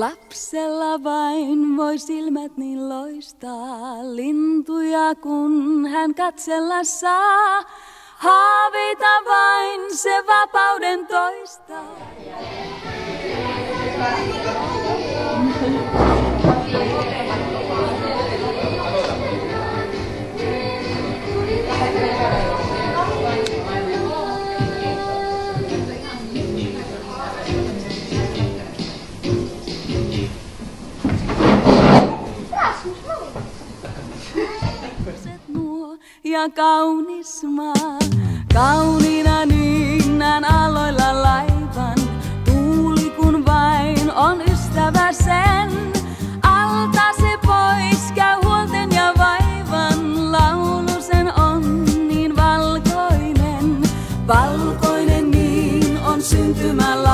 Lapsella vain voi silmät niin loistaa, lintuja kun hän katsella saa. Haaveita vain se vapauden toistaa. Ja kaunis maa, kauniina nynnän aloilla laivan. Tuuli kun vain on ystävä sen, alta se pois käy huolten ja vaivan. Laulu sen on niin valkoinen, valkoinen niin on syntymällä.